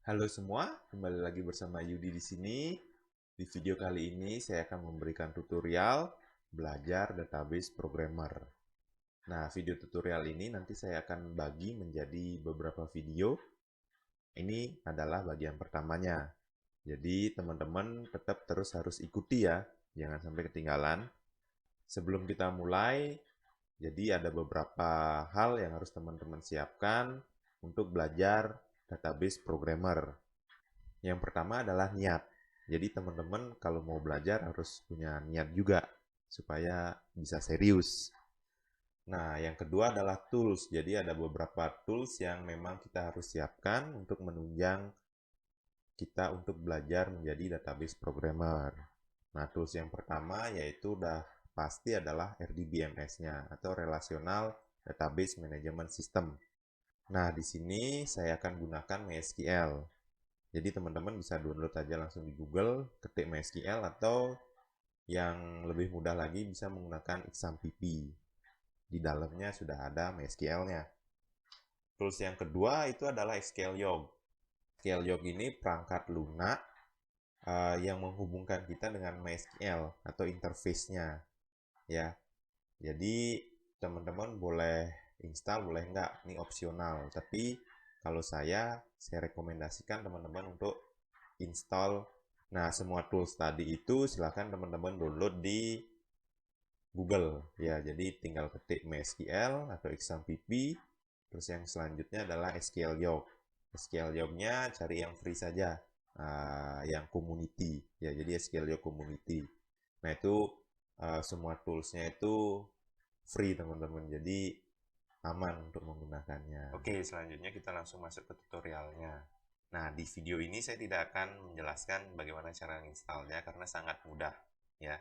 Halo semua, kembali lagi bersama Yudi di sini. Di video kali ini saya akan memberikan tutorial belajar database programmer. Nah, video tutorial ini nanti saya akan bagi menjadi beberapa video. Ini adalah bagian pertamanya. Jadi teman-teman tetap terus harus ikuti ya, jangan sampai ketinggalan. Sebelum kita mulai, jadi ada beberapa hal yang harus teman-teman siapkan untuk belajar database programmer. Yang pertama adalah niat. Jadi teman-teman kalau mau belajar harus punya niat juga supaya bisa serius. Nah, yang kedua adalah tools. Jadi ada beberapa tools yang memang kita harus siapkan untuk menunjang kita untuk belajar menjadi database programmer. Nah, tools yang pertama yaitu udah pasti adalah RDBMS-nya atau Relational Database Management System. Nah, di sini saya akan gunakan MySQL. Jadi teman-teman bisa download aja langsung di Google, ketik MySQL atau yang lebih mudah lagi bisa menggunakan XAMPP. Di dalamnya sudah ada MySQL-nya. Tools yang kedua itu adalah SQLyog. SQLyog ini perangkat lunak yang menghubungkan kita dengan MySQL atau interface-nya ya. Jadi teman-teman boleh install, boleh enggak, ini opsional. Tapi kalau saya rekomendasikan teman-teman untuk install. Nah, semua tools tadi itu silahkan teman-teman download di Google ya. Jadi tinggal ketik MySQL atau XAMPP. Terus yang selanjutnya adalah SQLyog. SQLyog-nya cari yang free saja, yang community ya. Jadi SQLyog community. Nah, itu semua toolsnya itu free teman-teman. Jadi aman untuk menggunakannya. Oke, selanjutnya kita langsung masuk ke tutorialnya. Nah, di video ini saya tidak akan menjelaskan bagaimana cara installnya karena sangat mudah ya.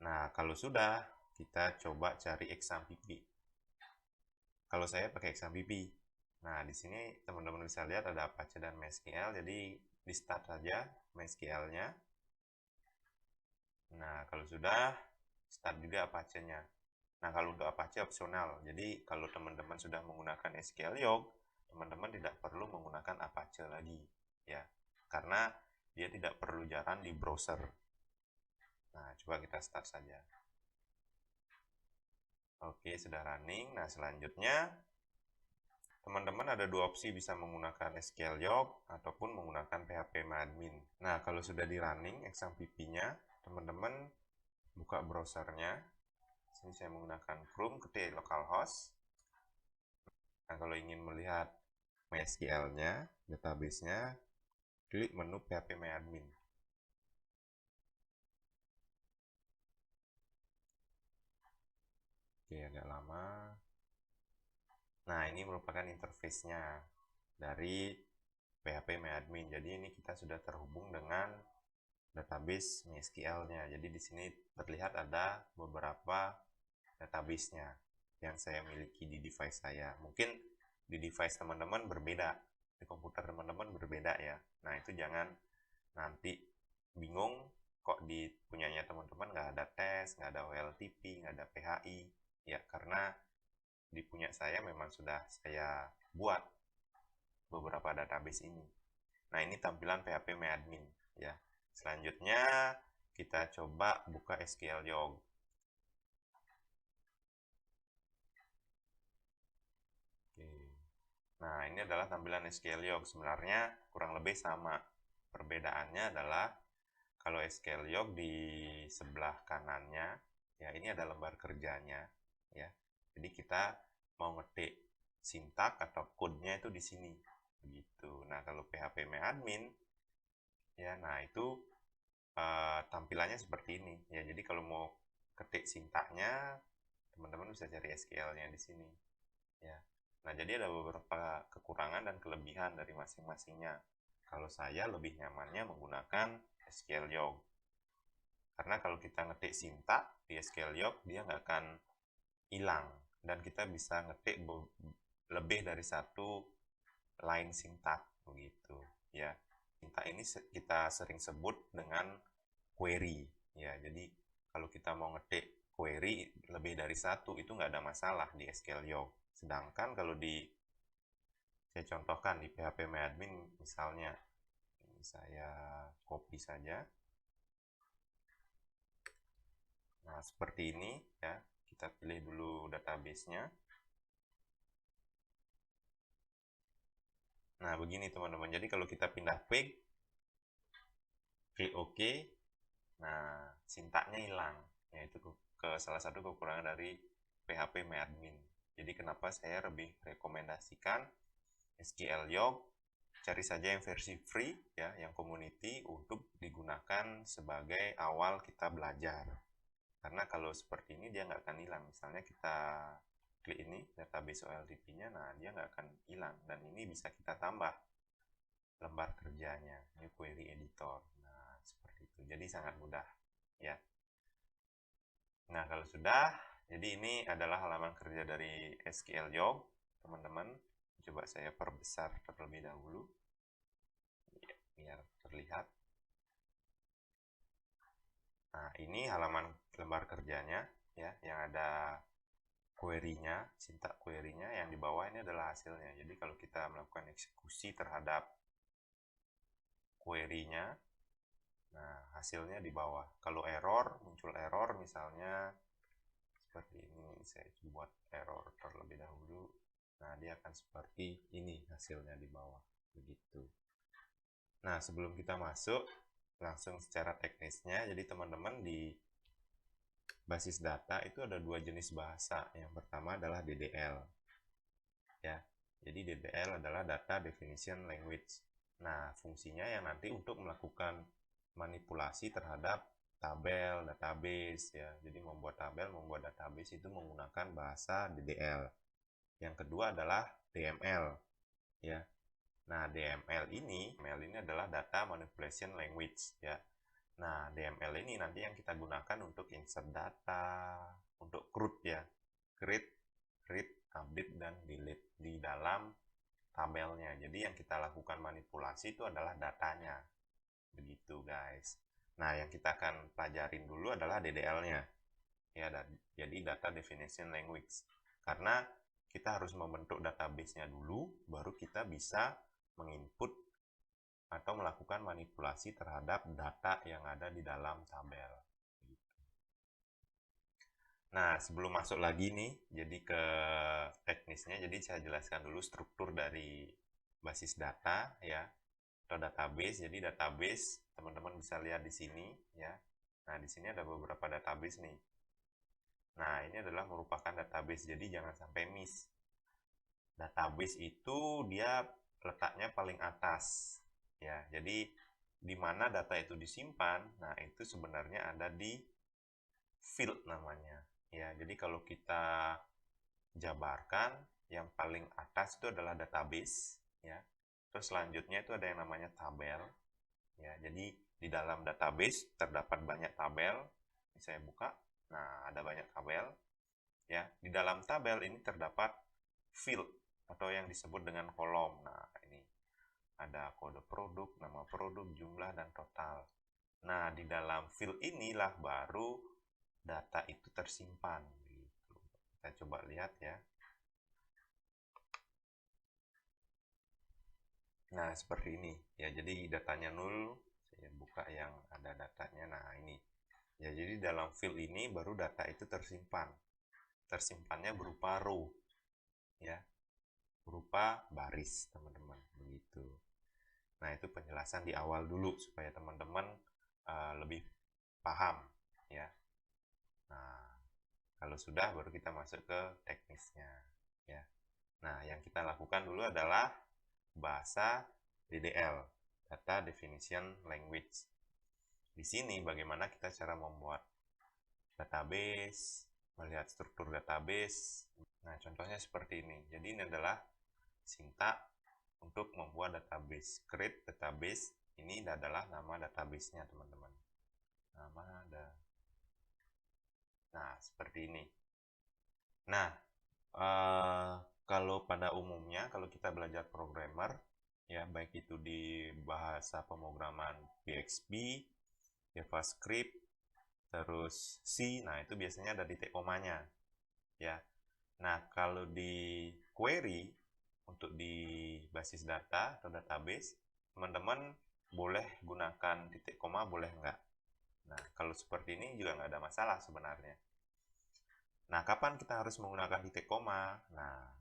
Nah, kalau sudah, kita coba cari XAMPP. Kalau saya pakai XAMPP. Nah, di sini teman-teman bisa lihat ada Apache dan MySQL, jadi di start saja MySQL-nya. Nah, kalau sudah, start juga Apache-nya. Nah, kalau untuk Apache opsional. Jadi, kalau teman-teman sudah menggunakan SQLyog, teman-teman tidak perlu menggunakan Apache lagi, ya. Karena dia tidak perlu jalan di browser. Nah, coba kita start saja. Oke, sudah running. Nah, selanjutnya teman-teman ada dua opsi, bisa menggunakan SQLyog ataupun menggunakan phpMyAdmin. Nah, kalau sudah di running XAMPP-nya, teman-teman buka browsernya. Sini saya menggunakan Chrome, ketik localhost. Nah, kalau ingin melihat MySQL-nya, database-nya, klik menu phpMyAdmin. Oke, agak lama. Nah, ini merupakan interface-nya dari phpMyAdmin. Jadi ini kita sudah terhubung dengan database MySQL-nya. Jadi di sini terlihat ada beberapa database-nya yang saya miliki di device saya. Mungkin di device teman-teman berbeda, di komputer teman-teman berbeda ya. Nah, itu jangan nanti bingung kok di punyanya teman-teman nggak ada tes, nggak ada OLTP, nggak ada PHI. Ya, karena di punya saya memang sudah saya buat beberapa database ini. Nah, ini tampilan phpMyAdmin ya. Selanjutnya kita coba buka SQLyog. Oke. Nah, ini adalah tampilan SQLyog. Sebenarnya kurang lebih sama. Perbedaannya adalah kalau SQLyog di sebelah kanannya, ya ini ada lembar kerjanya, ya. Jadi kita mau ngetik sintak atau code-nya itu di sini, begitu. Nah, kalau phpMyAdmin, ya, nah itu tampilannya seperti ini, ya. Jadi kalau mau ketik sintaknya, teman-teman bisa cari SQL-nya di sini, ya. Nah, jadi ada beberapa kekurangan dan kelebihan dari masing-masingnya. Kalau saya lebih nyamannya menggunakan SQLyog. Karena kalau kita ngetik sintak di SQLyog, dia nggak akan hilang. Dan kita bisa ngetik lebih dari satu line sintak, begitu. Ya, sintak ini kita sering sebut dengan query. Ya, jadi kalau kita mau ngetik query lebih dari satu, itu nggak ada masalah di SQLyog. Sedangkan kalau di Saya contohkan di phpMyAdmin misalnya. Ini saya copy saja. Nah, seperti ini ya. Kita pilih dulu database-nya. Nah, begini teman-teman. Jadi kalau kita pindah page, klik OK, nah sintaknya hilang. Yaitu ke salah satu kekurangan dari phpMyAdmin. Jadi kenapa saya lebih rekomendasikan SQL Yolk, cari saja yang versi free ya, yang community untuk digunakan sebagai awal kita belajar. Karena kalau seperti ini dia nggak akan hilang. Misalnya kita klik ini database OLTP-nya, nah dia nggak akan hilang. Dan ini bisa kita tambah lembar kerjanya, new query editor. Nah seperti itu. Jadi sangat mudah ya. Nah kalau sudah, jadi ini adalah halaman kerja dari SQL Yolk, teman-teman. Coba saya perbesar terlebih dahulu biar terlihat. Nah, ini halaman lembar kerjanya ya, yang ada query-nya, sintak query-nya, yang di bawah ini adalah hasilnya. Jadi kalau kita melakukan eksekusi terhadap query-nya, nah hasilnya di bawah. Kalau error, muncul error misalnya seperti ini, saya buat error terlebih dahulu. Nah, dia akan seperti ini hasilnya di bawah, begitu. Nah, sebelum kita masuk langsung secara teknisnya, jadi teman-teman di basis data itu ada dua jenis bahasa. Yang pertama adalah DDL. Ya. Jadi DDL adalah Data Definition Language. Nah, fungsinya yang nanti untuk melakukan manipulasi terhadap tabel, database ya. Jadi membuat tabel, membuat database itu menggunakan bahasa DDL. Yang kedua adalah DML ya. Nah, DML ini adalah Data Manipulation Language ya. Nah, DML ini nanti yang kita gunakan untuk insert data, untuk CRUD ya. Create, read, update, dan delete di dalam tabelnya. Jadi yang kita lakukan manipulasi itu adalah datanya. Begitu guys. Nah, yang kita akan pelajarin dulu adalah DDL-nya. Ya, jadi Data Definition Language. Karena kita harus membentuk database-nya dulu, baru kita bisa menginput atau melakukan manipulasi terhadap data yang ada di dalam tabel. Nah, sebelum masuk lagi nih, jadi ke teknisnya, jadi saya jelaskan dulu struktur dari basis data ya, atau database. Jadi database, teman-teman bisa lihat di sini ya. Nah, di sini ada beberapa database nih. Nah, ini adalah merupakan database, jadi jangan sampai miss. Database itu dia letaknya paling atas ya. Jadi di mana data itu disimpan, nah itu sebenarnya ada di field namanya ya. Jadi kalau kita jabarkan, yang paling atas itu adalah database ya. Terus selanjutnya itu ada yang namanya tabel ya. Jadi di dalam database terdapat banyak tabel. Ini saya buka. Nah, ada banyak tabel ya. Di dalam tabel ini terdapat field atau yang disebut dengan kolom. Nah, ini ada kode produk, nama produk, jumlah, dan total. Nah, di dalam field inilah baru data itu tersimpan. Gitu. Kita coba lihat ya. Nah, seperti ini. Ya, jadi datanya 0. Saya buka yang ada datanya. Nah, ini. Ya, jadi dalam field ini baru data itu tersimpan. Tersimpannya berupa row. Ya, berupa baris, teman-teman. Begitu. Nah, itu penjelasan di awal dulu supaya teman-teman lebih paham ya. Nah, kalau sudah baru kita masuk ke teknisnya ya. Nah, yang kita lakukan dulu adalah bahasa DDL, Data Definition Language. Di sini bagaimana kita cara membuat database, melihat struktur database. Nah, contohnya seperti ini. Jadi ini adalah sintak untuk membuat database. Create database, ini adalah nama database-nya, teman-teman. Nama ada. Nah, seperti ini. Nah, kalau pada umumnya, kalau kita belajar programmer, ya baik itu di bahasa pemrograman PHP, JavaScript, terus C, nah itu biasanya ada titik komanya, ya. Nah, kalau di query, untuk di basis data atau database, teman-teman boleh gunakan titik koma, boleh enggak. Nah, kalau seperti ini juga nggak ada masalah sebenarnya. Nah, kapan kita harus menggunakan titik koma? Nah,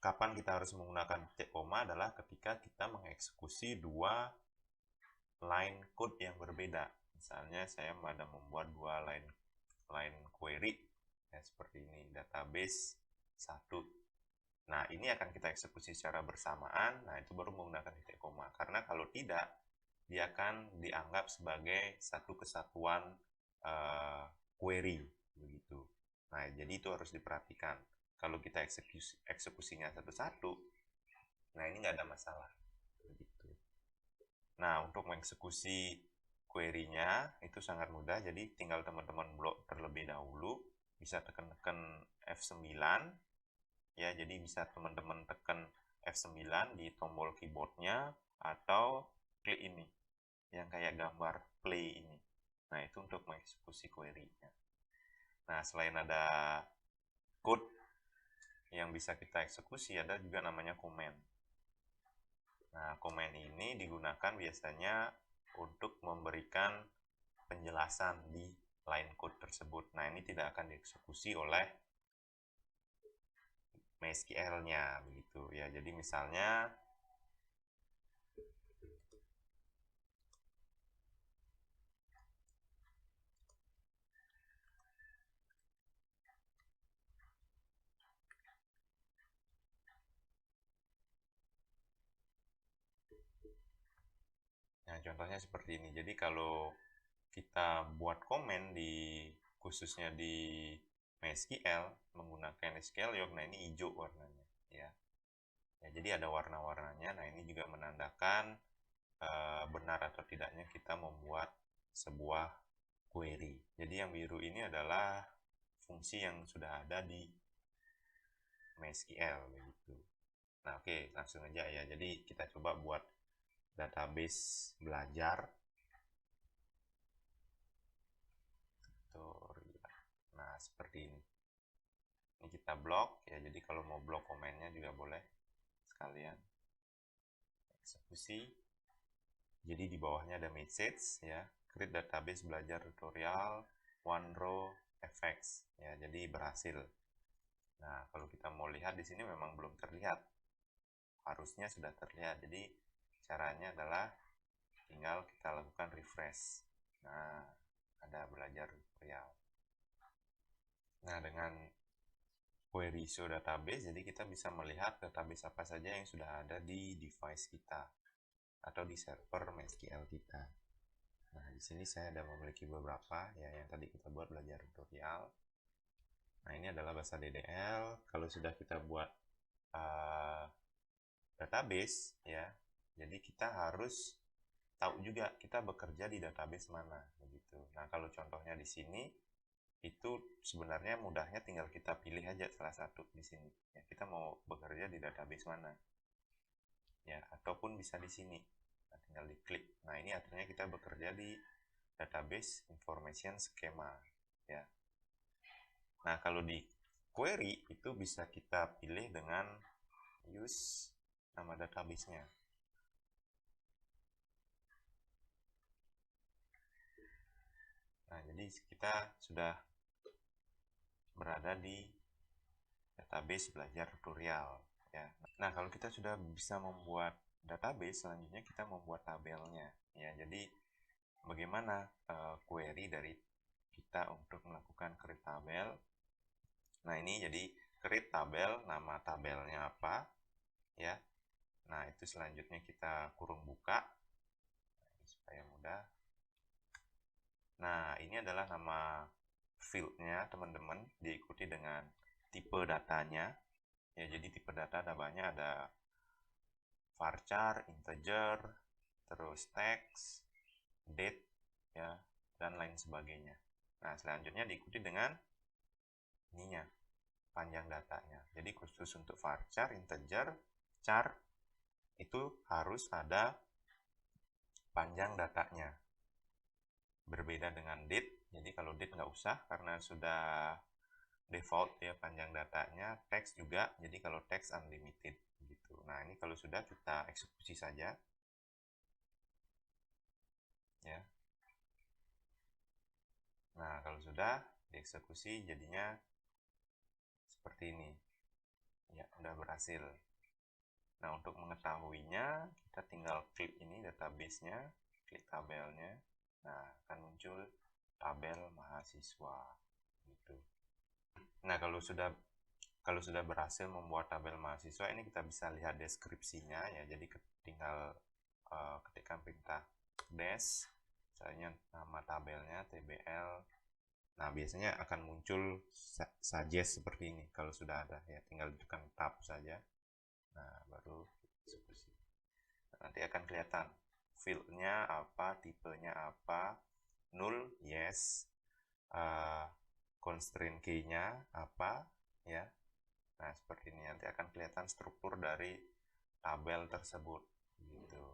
kapan kita harus menggunakan titik koma adalah ketika kita mengeksekusi dua line code yang berbeda. Misalnya saya ada membuat dua line query ya, seperti ini, database 1. Nah, ini akan kita eksekusi secara bersamaan. Nah, itu baru menggunakan titik koma. Karena kalau tidak, dia akan dianggap sebagai satu kesatuan query begitu. Nah, jadi itu harus diperhatikan. Kalau kita eksekusinya satu-satu, nah ini nggak ada masalah. Begitu. Nah, untuk mengeksekusi query-nya itu sangat mudah. Jadi tinggal teman-teman blok terlebih dahulu. Bisa tekan-tekan F9. Ya, jadi bisa teman-teman tekan F9 di tombol keyboardnya atau klik ini yang kayak gambar play ini. Nah, itu untuk mengeksekusi query-nya. Nah, selain ada code yang bisa kita eksekusi, ada juga namanya comment. Nah, comment ini digunakan biasanya untuk memberikan penjelasan di line code tersebut. Nah, ini tidak akan dieksekusi oleh MySQL-nya begitu ya. Jadi misalnya nah, contohnya seperti ini. Jadi kalau kita buat komen khususnya di MySQL menggunakan SQL Log, nah ini hijau warnanya ya. Ya, jadi ada warna-warnanya. Nah, ini juga menandakan benar atau tidaknya kita membuat sebuah query. Jadi yang biru ini adalah fungsi yang sudah ada di MySQL begitu. Nah, oke, langsung aja ya. Jadi kita coba buat database belajar. Nah, seperti ini. Ini kita blok ya. Jadi kalau mau blok komennya juga boleh sekalian. Eksekusi. Jadi di bawahnya ada message ya. Create database belajar tutorial one row effects ya. Jadi berhasil. Nah, kalau kita mau lihat di sini memang belum terlihat. Harusnya sudah terlihat. Jadi caranya adalah tinggal kita lakukan refresh. Nah, ada belajar tutorial. Nah, dengan query show database, jadi kita bisa melihat database apa saja yang sudah ada di device kita atau di server MySQL kita. Nah, di sini saya ada memiliki beberapa ya yang tadi kita buat belajar tutorial. Nah, ini adalah bahasa DDL. Kalau sudah kita buat database ya, jadi kita harus tahu juga kita bekerja di database mana begitu. Nah, kalau contohnya di sini itu sebenarnya mudahnya tinggal kita pilih aja salah satu di sini. Ya, kita mau bekerja di database mana. Ya, ataupun bisa di sini. Nah, tinggal diklik. Nah, ini artinya kita bekerja di database information schema ya. Nah, kalau di query itu bisa kita pilih dengan use nama database-nya. Nah, jadi kita sudah berada di database belajar tutorial ya. Nah, kalau kita sudah bisa membuat database, selanjutnya kita membuat tabelnya ya. Jadi bagaimana query dari kita untuk melakukan create tabel. Nah, ini jadi create tabel, nama tabelnya apa ya. Nah, itu selanjutnya kita kurung buka supaya mudah. Nah, ini adalah nama fieldnya teman-teman, diikuti dengan tipe datanya ya. Jadi tipe data ada banyak, ada varchar, integer, terus text, date ya, dan lain sebagainya. Nah, selanjutnya diikuti dengan ininya, panjang datanya. Jadi khusus untuk varchar, integer, char itu harus ada panjang datanya. Berbeda dengan date, jadi kalau date nggak usah karena sudah default ya panjang datanya, teks juga. Jadi kalau teks unlimited gitu. Nah, ini kalau sudah kita eksekusi saja. Ya. Nah, kalau sudah dieksekusi jadinya seperti ini. Ya, udah berhasil. Nah, untuk mengetahuinya, kita tinggal klik ini database-nya, klik tabelnya. Nah, akan muncul tabel mahasiswa gitu. Nah, kalau sudah berhasil membuat tabel mahasiswa, ini kita bisa lihat deskripsinya ya. Jadi tinggal ketikkan perintah des, misalnya nama tabelnya tbl. Nah, biasanya akan muncul suggest seperti ini kalau sudah ada ya. Tinggal tekan tab saja. Nah, baru eksekusi. Nanti akan kelihatan fieldnya apa, tipenya apa, null yes, constraint key-nya apa ya. Nah, seperti ini nanti akan kelihatan struktur dari tabel tersebut gitu.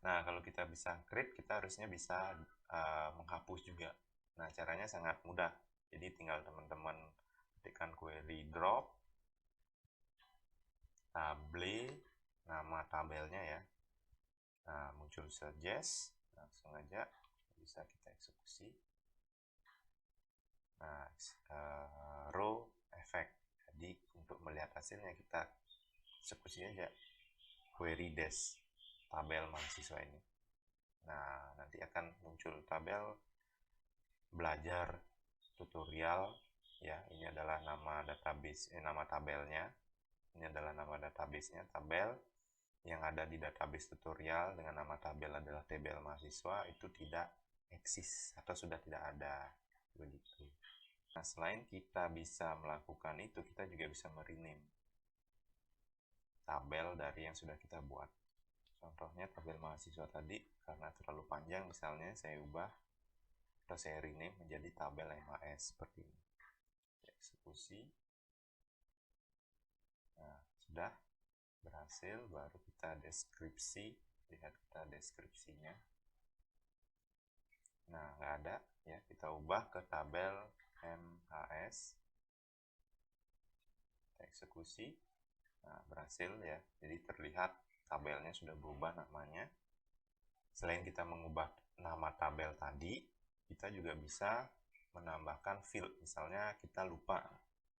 Nah, kalau kita bisa create, kita harusnya bisa menghapus juga. Nah, caranya sangat mudah. Jadi tinggal teman-teman ketikkan query drop table, nama tabelnya ya. Nah, muncul suggest, langsung aja bisa kita eksekusi. Nah, row effect. Jadi untuk melihat hasilnya kita eksekusi aja query des tabel mahasiswa ini. Nah, nanti akan muncul tabel belajar tutorial ya. Ini adalah nama database, nama tabelnya. Ini adalah nama database-nya, tabel yang ada di database tutorial dengan nama tabel adalah tabel mahasiswa itu tidak eksis atau sudah tidak ada begitu. Nah, selain kita bisa melakukan itu, kita juga bisa merename tabel dari yang sudah kita buat. Contohnya tabel mahasiswa tadi karena terlalu panjang, misalnya saya ubah atau saya rename menjadi tabel MAS seperti ini. Eksekusi. Nah, sudah berhasil, baru kita deskripsi. Lihat kita deskripsinya. Nah, nggak ada ya, kita ubah ke tabel MHS. Kita eksekusi. Nah, berhasil ya. Jadi terlihat tabelnya sudah berubah namanya. Selain kita mengubah nama tabel tadi, kita juga bisa menambahkan field. Misalnya kita lupa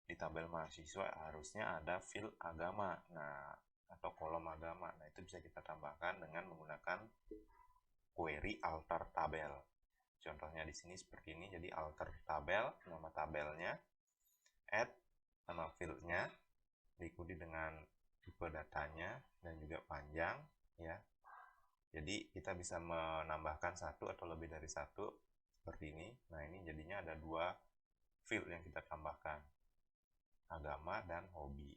di tabel mahasiswa harusnya ada field agama. Nah, atau kolom agama. Nah, itu bisa kita tambahkan dengan menggunakan query alter tabel. Contohnya di sini seperti ini. Jadi alter tabel, nama tabelnya, add nama fieldnya, diikuti dengan tipe datanya dan juga panjang ya. Jadi kita bisa menambahkan satu atau lebih dari satu seperti ini. Nah, ini jadinya ada dua field yang kita tambahkan, agama dan hobi.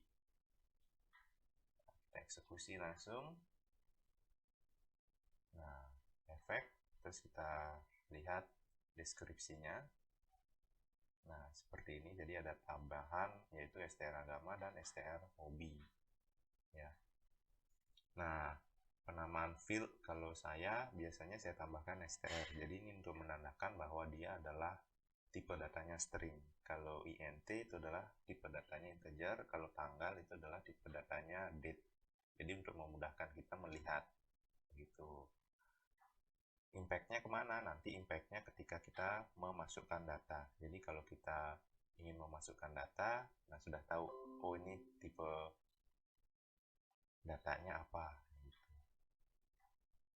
Kita eksekusi langsung. Nah, efek, terus kita lihat deskripsinya. Nah, seperti ini. Jadi ada tambahan yaitu STR agama dan STR hobi. Ya. Nah, penamaan field kalau saya biasanya saya tambahkan STR. Jadi ini untuk menandakan bahwa dia adalah tipe datanya string. Kalau int itu adalah tipe datanya integer, kalau tanggal itu adalah tipe datanya date. Jadi untuk memudahkan kita melihat gitu. Impact-nya kemana? Nanti impact-nya ketika kita memasukkan data. Jadi kalau kita ingin memasukkan data, nah sudah tahu, oh ini tipe datanya apa.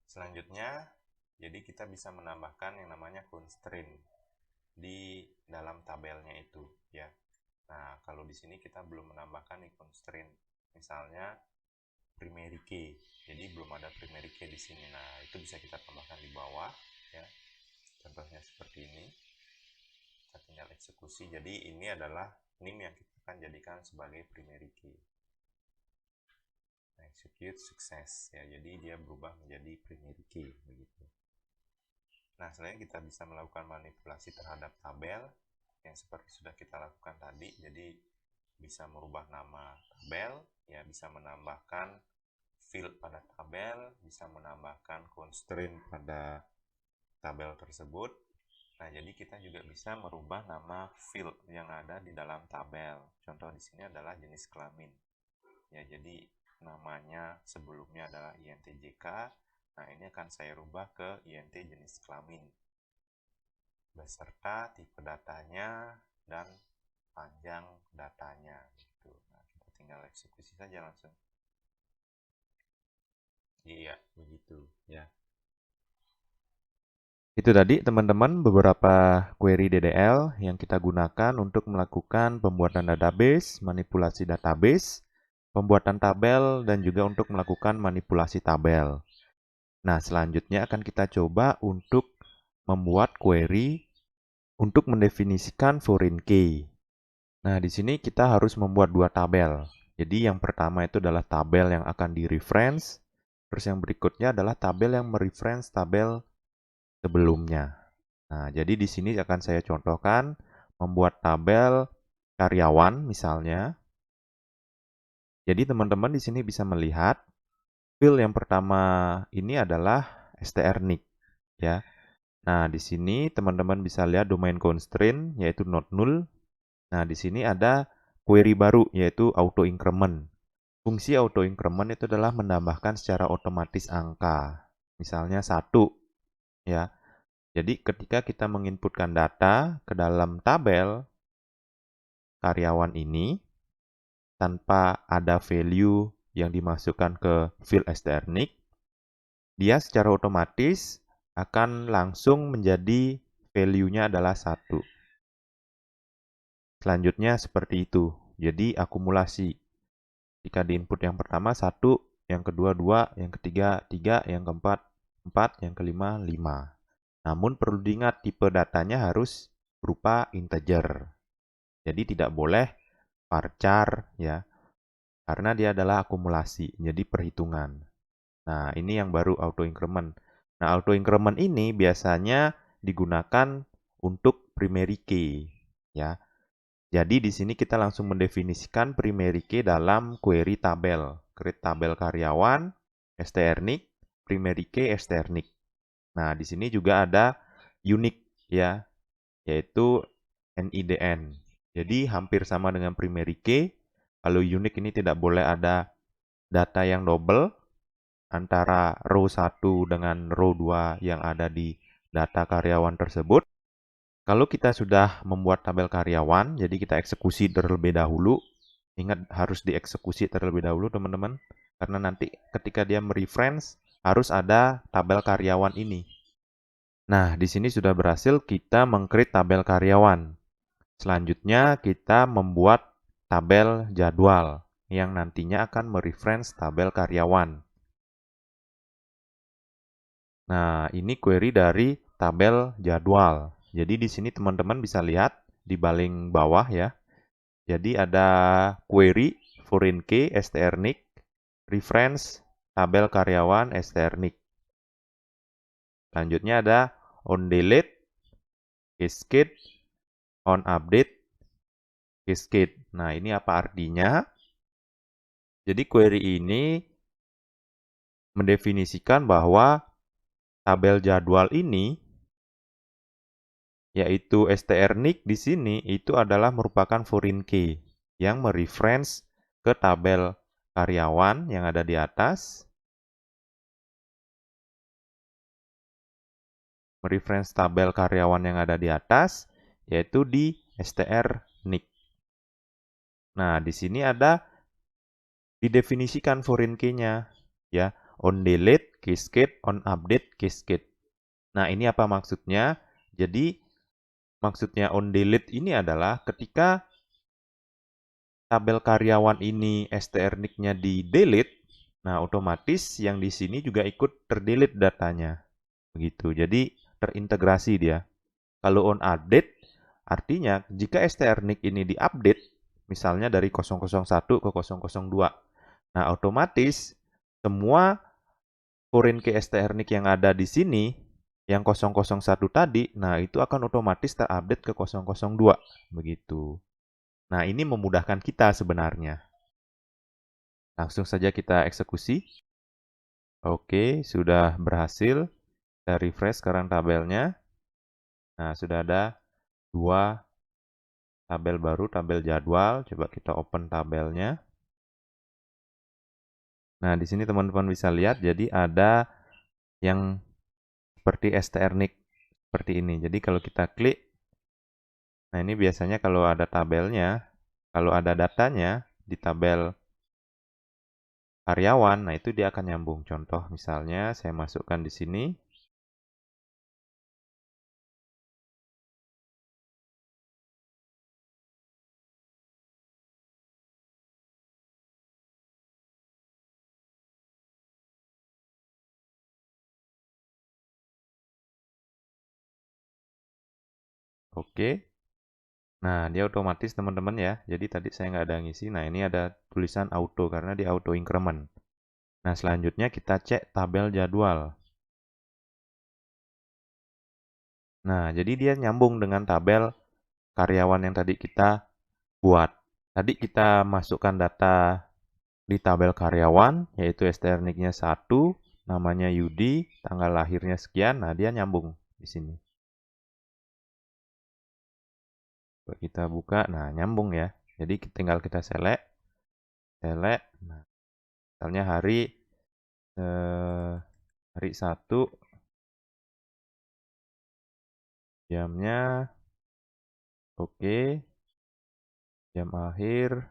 Selanjutnya, jadi kita bisa menambahkan yang namanya constraint di dalam tabelnya itu ya. Nah, kalau di sini kita belum menambahkan nih constraint. Misalnya primary key. Jadi belum ada primary key di sini. Nah, itu bisa kita tambahkan di bawah ya. Contohnya seperti ini. Kita tinggal eksekusi. Jadi ini adalah name yang kita akan jadikan sebagai primary key. Execute sukses ya. Jadi dia berubah menjadi primary key begitu. Nah, selain kita bisa melakukan manipulasi terhadap tabel yang seperti sudah kita lakukan tadi, jadi bisa merubah nama tabel, ya bisa menambahkan field pada tabel, bisa menambahkan constraint pada tabel tersebut, Nah, jadi kita juga bisa merubah nama field yang ada di dalam tabel. Contoh di sini adalah jenis kelamin. Ya, jadi namanya sebelumnya adalah INTJK. Nah, ini akan saya rubah ke INT jenis kelamin. Beserta tipe datanya dan panjang datanya. Gitu. Nah, kita tinggal eksekusi saja langsung. Iya, begitu. Ya. Itu tadi teman-teman beberapa query DDL yang kita gunakan untuk melakukan pembuatan database, manipulasi database, pembuatan tabel, dan juga untuk melakukan manipulasi tabel. Nah, selanjutnya akan kita coba untuk membuat query untuk mendefinisikan foreign key. Nah, di sini kita harus membuat dua tabel. Jadi yang pertama itu adalah tabel yang akan di-reference, terus yang berikutnya adalah tabel yang mereference tabel sebelumnya. Nah, jadi di sini akan saya contohkan membuat tabel karyawan misalnya. Jadi teman-teman di sini bisa melihat field yang pertama ini adalah strNick ya. Nah, di sini teman-teman bisa lihat domain constraint yaitu not null. Nah, di sini ada query baru yaitu auto increment. Fungsi auto increment itu adalah menambahkan secara otomatis angka. Misalnya 1 ya. Jadi ketika kita menginputkan data ke dalam tabel karyawan ini tanpa ada value yang dimasukkan ke field strNick, dia secara otomatis akan langsung menjadi value-nya adalah 1. Selanjutnya seperti itu. Jadi akumulasi. Jika di input yang pertama 1, yang kedua 2, yang ketiga 3, yang keempat 4, yang kelima 5. Namun perlu diingat tipe datanya harus berupa integer. Jadi tidak boleh varchar ya, karena dia adalah akumulasi, jadi perhitungan. Nah, ini yang baru auto increment. Nah, auto increment ini biasanya digunakan untuk primary key ya. Jadi di sini kita langsung mendefinisikan primary key dalam query tabel. Create tabel karyawan, strNick, primary key strNick. Nah, di sini juga ada unique ya, yaitu NIDN. Jadi hampir sama dengan primary key. Kalau unique ini tidak boleh ada data yang double antara row 1 dengan row 2 yang ada di data karyawan tersebut. Kalau kita sudah membuat tabel karyawan, jadi kita eksekusi terlebih dahulu. Ingat harus dieksekusi terlebih dahulu teman-teman. Karena nanti ketika dia mereference harus ada tabel karyawan ini. Nah, di sini sudah berhasil kita meng-create tabel karyawan. Selanjutnya kita membuat tabel jadwal yang nantinya akan mereference tabel karyawan. Nah, ini query dari tabel jadwal. Jadi di sini teman-teman bisa lihat di paling bawah ya. Jadi ada query foreign key strNick, reference tabel karyawan strNick. Selanjutnya ada on delete, cascade, on update, cascade. Nah, ini apa artinya? Jadi query ini mendefinisikan bahwa tabel jadwal ini yaitu strNick di sini itu adalah merupakan foreign key yang mereference ke tabel karyawan yang ada di atas, mereference tabel karyawan yang ada di atas, yaitu di strNick. Nah, di sini ada didefinisikan foreign key-nya, ya, on delete, cascade, on update, cascade. Nah, ini apa maksudnya? Jadi, maksudnya on delete ini adalah ketika tabel karyawan ini strNick-nya di-delete, nah otomatis yang di sini juga ikut terdelete datanya. Begitu. Jadi terintegrasi dia. Kalau on update, artinya jika strNick ini diupdate, misalnya dari 001 ke 002, nah otomatis semua foreign key strNick yang ada di sini, yang 001 tadi, nah itu akan otomatis terupdate ke 002. Begitu. Nah, ini memudahkan kita sebenarnya. Langsung saja kita eksekusi. Oke, sudah berhasil. Kita refresh sekarang tabelnya. Nah, sudah ada 2 tabel baru, tabel jadwal. Coba kita open tabelnya. Nah, di sini teman-teman bisa lihat, jadi ada yang seperti strnik seperti ini. Jadi kalau kita klik, nah ini biasanya kalau ada tabelnya, kalau ada datanya di tabel karyawan, nah itu dia akan nyambung. Contoh misalnya saya masukkan di sini. Oke. Nah, dia otomatis teman-teman ya. Jadi tadi saya nggak ada ngisi. Nah, ini ada tulisan auto karena di auto increment. Nah, selanjutnya kita cek tabel jadwal. Nah, jadi dia nyambung dengan tabel karyawan yang tadi kita buat. Tadi kita masukkan data di tabel karyawan, yaitu strnik-nya 1, namanya Yudi, tanggal lahirnya sekian. Nah, dia nyambung di sini. Coba kita buka, nah nyambung ya. Jadi tinggal kita select. Nah, misalnya hari 1, jamnya oke, jam akhir,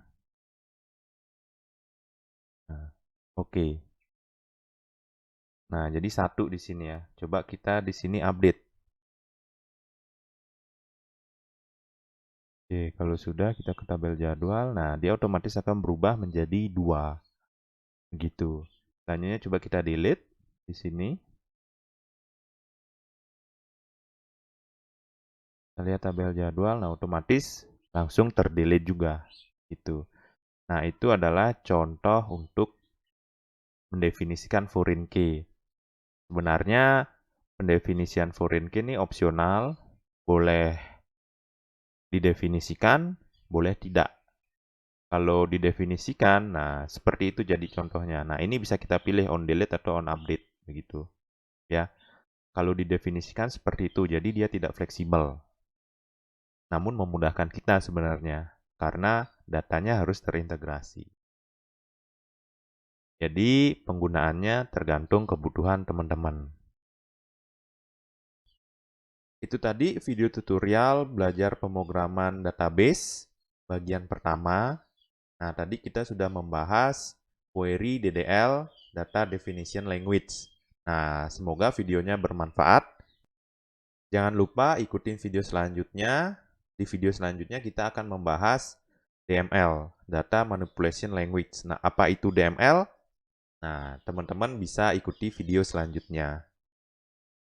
nah, oke. Nah, jadi 1 di sini ya. Coba kita di sini update. Oke, kalau sudah kita ke tabel jadwal. Nah, dia otomatis akan berubah menjadi 2. Gitu. Selanjutnya coba kita delete di sini. Kita lihat tabel jadwal, nah otomatis langsung terdelete juga. Gitu. Nah, itu adalah contoh untuk mendefinisikan foreign key. Sebenarnya pendefinisian foreign key ini opsional, boleh didefinisikan, boleh tidak. Kalau didefinisikan, nah seperti itu jadi contohnya. Nah, ini bisa kita pilih on delete atau on update begitu. Ya. Kalau didefinisikan seperti itu, jadi dia tidak fleksibel. Namun memudahkan kita sebenarnya karena datanya harus terintegrasi. Jadi penggunaannya tergantung kebutuhan teman-teman. Itu tadi video tutorial belajar pemrograman database bagian pertama. Nah, tadi kita sudah membahas query DDL, Data Definition Language. Nah, semoga videonya bermanfaat. Jangan lupa ikutin video selanjutnya. Di video selanjutnya kita akan membahas DML, Data Manipulation Language. Nah, apa itu DML? Nah, teman-teman bisa ikuti video selanjutnya.